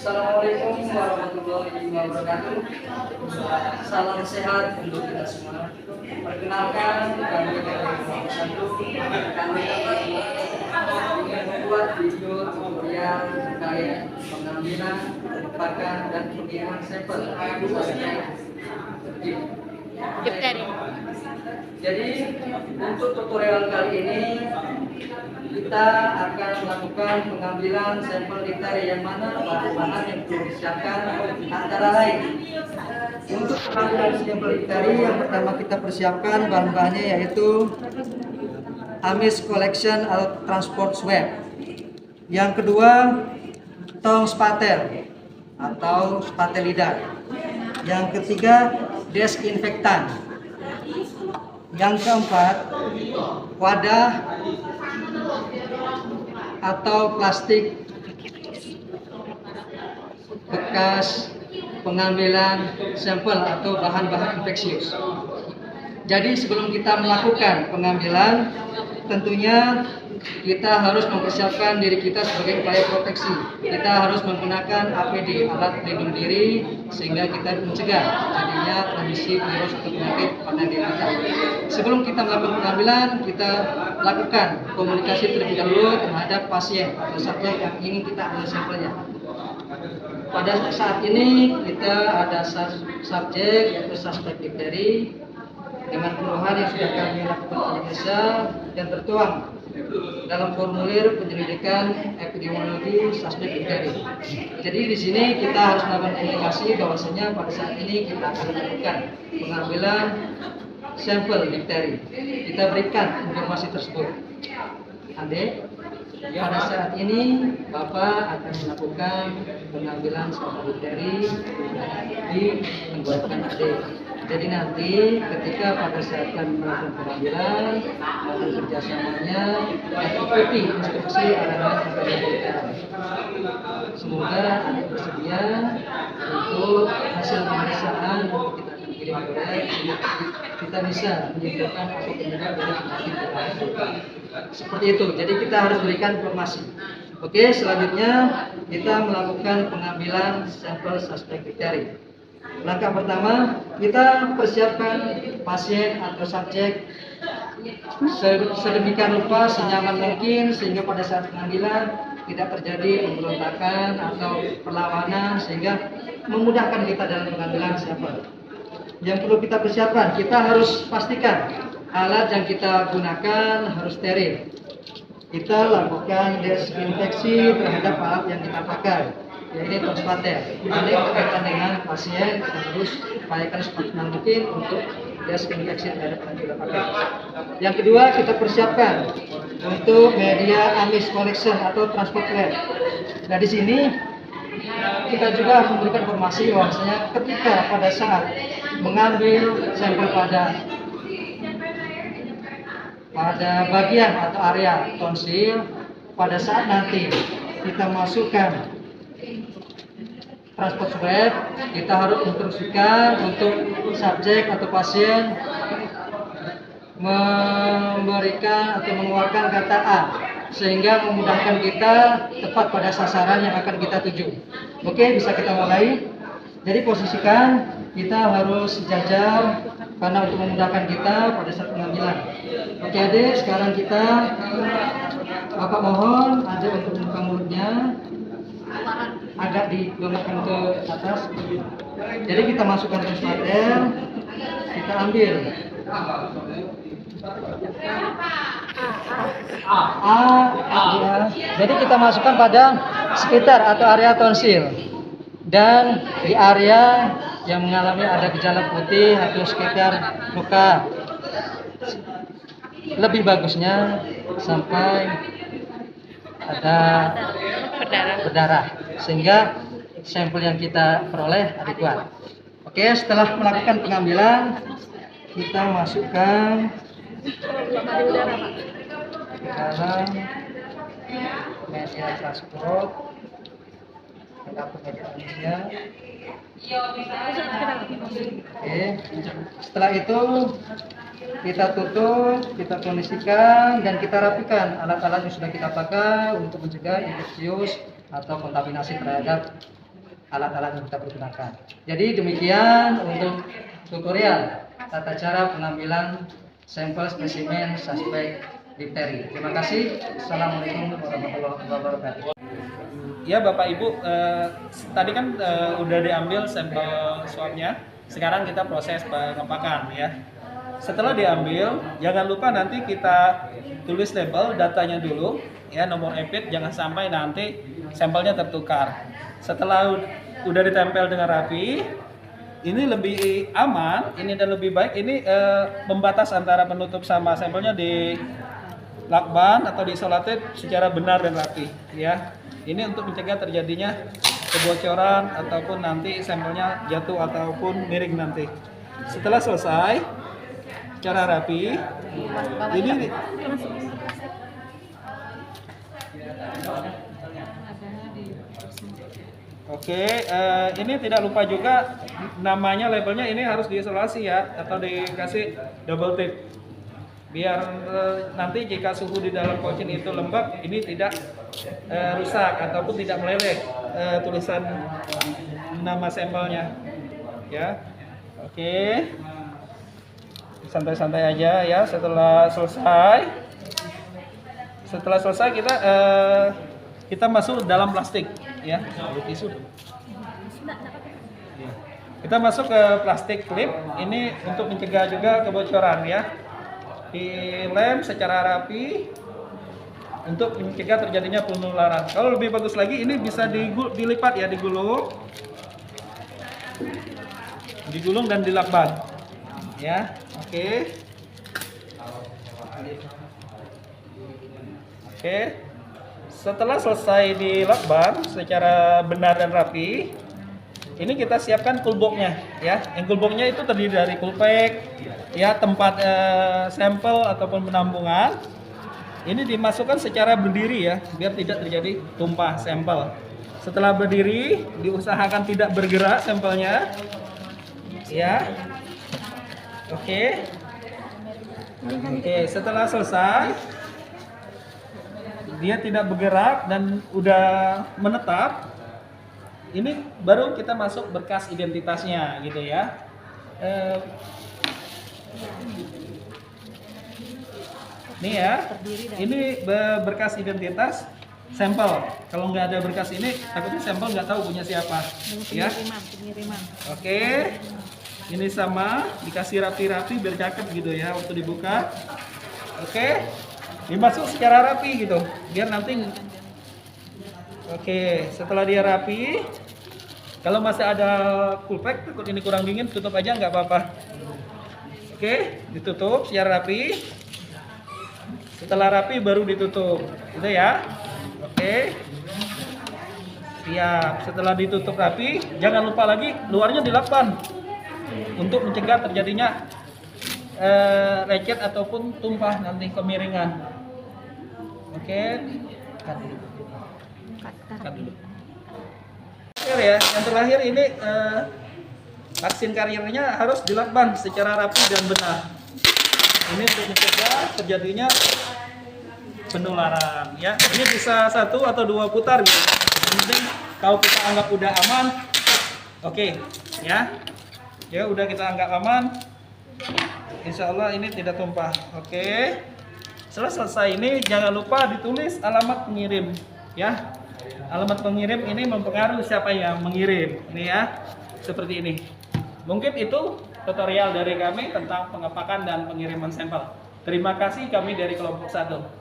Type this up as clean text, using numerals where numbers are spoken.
Assalamualaikum warahmatullahi wabarakatuh. Salam sehat untuk kita semua. Perkenalkan, kami dari Muhammad Sandu. Kami ingin membuat video tutorial terkait pengambilan, pempakan, dan pengiriman sampel Difteri. Jadi untuk tutorial kali ini kita akan melakukan pengambilan sampel difteri, yang mana bahan-bahan yang perlu disiapkan antara lain. Untuk pengambilan sampel difteri, yang pertama kita persiapkan bahan-bahannya yaitu Amis Collection atau Transport Swab. Yang kedua, tong spatel atau spatel lidah. Yang ketiga, desinfektan. Yang keempat, wadah atau plastik bekas pengambilan sampel atau bahan-bahan infeksius. Jadi sebelum kita melakukan pengambilan, tentunya kita harus mempersiapkan diri kita sebagai upaya proteksi. Kita harus menggunakan APD, alat pelindung diri, sehingga kita mencegah terjadinya transmisi virus atau penyakit pada diri kita. Sebelum kita melakukan pengambilan, kita lakukan komunikasi terlebih dahulu terhadap pasien atau subjek yang ingin kita ambil sampelnya. Pada saat ini kita ada subjek yaitu suspek difteri dengan keluhan yang sudah kami lakukan analisa dan tertuang dalam formulir penyelidikan epidemiologi suspek difteri. Jadi di sini kita harus melakukan komunikasi bahwasanya pada saat ini kita akan melakukan pengambilan sampel difteri. Kita berikan informasi tersebut. Adik, pada saat ini Bapak akan melakukan pengambilan sampel difteri di tenggorokan adik. Jadi nanti ketika pada saat kami melakukan pengambilan, mohon kerjasamanya dan ikuti instruksi arahan yang kami berikan. Semoga adik bersedia untuk hasil pemeriksaan yang kita akan kirim kepada kita bisa menyimpulkan apa penyebab dari penyakit yang ada. Seperti itu. Jadi kita harus berikan informasi. Oke, selanjutnya kita melakukan pengambilan sampel suspek difteri. Langkah pertama, kita persiapkan pasien atau subjek sedemikian rupa senyaman mungkin sehingga pada saat pengambilan tidak terjadi pemberontakan atau perlawanan sehingga memudahkan kita dalam pengambilan sampel. Yang perlu kita persiapkan, kita harus pastikan alat yang kita gunakan harus steril. Kita lakukan desinfeksi terhadap alat yang kita pakai, yaitu tong spatel. Ini berkaitan dengan pasien yang harus upayakan semaksimal mungkin untuk desinfeksi terhadap yang kita pakai. Yang kedua, kita persiapkan untuk media Amis Collection atau Transport Swab. Nah di sini kita juga harus memberikan informasi bahwasanya ketika pada saat mengambil sampel pada bagian atau area tonsil, pada saat nanti kita masukkan transport swab, kita harus instruksikan untuk subjek atau pasien memberikan atau mengeluarkan kata A sehingga memudahkan kita tepat pada sasaran yang akan kita tuju. Oke, bisa kita mulai. Jadi posisikan, kita harus sejajar karena untuk memudahkan kita pada saat pengambilan. Oke adik, sekarang kita Bapak mohon adik untuk membuka mulutnya agak dilonggarkan ke atas. Jadi kita masukkan ke spatel, kita ambil ya. Jadi kita masukkan pada sekitar atau area tonsil dan di area yang mengalami ada gejala putih atau sekitar luka. Lebih bagusnya sampai ada berdarah sehingga sampel yang kita peroleh adekuat. Oke, setelah melakukan pengambilan kita masukkan dalam media transport atau media Indonesia. Oke, setelah itu kita tutup, kita kondisikan dan kita rapikan alat-alat yang sudah kita pakai untuk mencegah infeksius atau kontaminasi terhadap alat-alat yang kita pergunakan. Jadi demikian untuk tutorial tata cara pengambilan sampel spesimen suspek difteri. Terima kasih. Assalamualaikum warahmatullahi wabarakatuh. Ya Bapak Ibu, tadi kan udah diambil sampel swabnya. Sekarang kita proses pengepakan ya. Setelah diambil, jangan lupa nanti kita tulis label datanya dulu ya, nomor EPIT, jangan sampai nanti sampelnya tertukar. Setelah udah ditempel dengan rapi, ini lebih aman, ini dan lebih baik. Ini pembatas antara penutup sama sampelnya di lakban atau diisolated secara benar dan rapi ya. Ini untuk mencegah terjadinya kebocoran ataupun nanti sampelnya jatuh ataupun miring nanti. Setelah selesai secara rapi, ini oke, ini tidak lupa juga namanya, labelnya ini harus diisolasi ya, atau dikasih double tape biar nanti jika suhu di dalam pouchin itu lembab, ini tidak rusak ataupun tidak meleleh tulisan nama sampelnya ya. Oke, santai-santai aja ya. Setelah selesai kita masuk dalam plastik ya. Tisu. Kita masuk ke plastik klip ini untuk mencegah juga kebocoran ya. Dilem secara rapi untuk mencegah terjadinya penularan. Kalau lebih bagus lagi, ini bisa dilipat ya, digulung dan dilakban ya. Oke. Setelah selesai dilakban secara benar dan rapi, ini kita siapkan coolbox-nya ya. Yang coolbox-nya itu terdiri dari coolpack ya, tempat sampel ataupun penampungan. Ini dimasukkan secara berdiri ya, biar tidak terjadi tumpah sampel. Setelah berdiri, diusahakan tidak bergerak sampelnya ya. Oke, setelah selesai, dia tidak bergerak dan udah menetap, ini baru kita masuk berkas identitasnya gitu ya. Nih ya, ini berkas identitas sampel. Kalau nggak ada berkas ini, takutnya sampel nggak tahu punya siapa ya. Oke, ini sama, dikasih rapi-rapi biar cakep gitu ya waktu dibuka. Oke, dimasuk secara rapi gitu, biar nanti. Oke, setelah dia rapi, kalau masih ada coolpack, takut ini kurang dingin, tutup aja nggak apa-apa. Oke, ditutup secara rapi. Setelah rapi baru ditutup, gitu ya. Oke, siap. Setelah ditutup rapi, jangan lupa lagi luarnya dilakban untuk mencegah terjadinya lecet ataupun tumpah nanti kemiringan. Oke, cut dulu. Ya, yang terakhir ini vaksin kariernya harus dilakban secara rapi dan benar. Ini untuk mencegah terjadinya penularan ya. Ini bisa 1 atau 2 putar gitu. Yang penting kalau kita anggap udah aman, oke ya. Ya udah kita anggap aman, insya Allah ini tidak tumpah. Oke. Setelah selesai ini jangan lupa ditulis alamat pengirim ya. Alamat pengirim ini mempengaruhi siapa yang mengirim. Ini ya, seperti ini. Mungkin itu tutorial dari kami tentang pengepakan dan pengiriman sampel. Terima kasih, kami dari kelompok 1.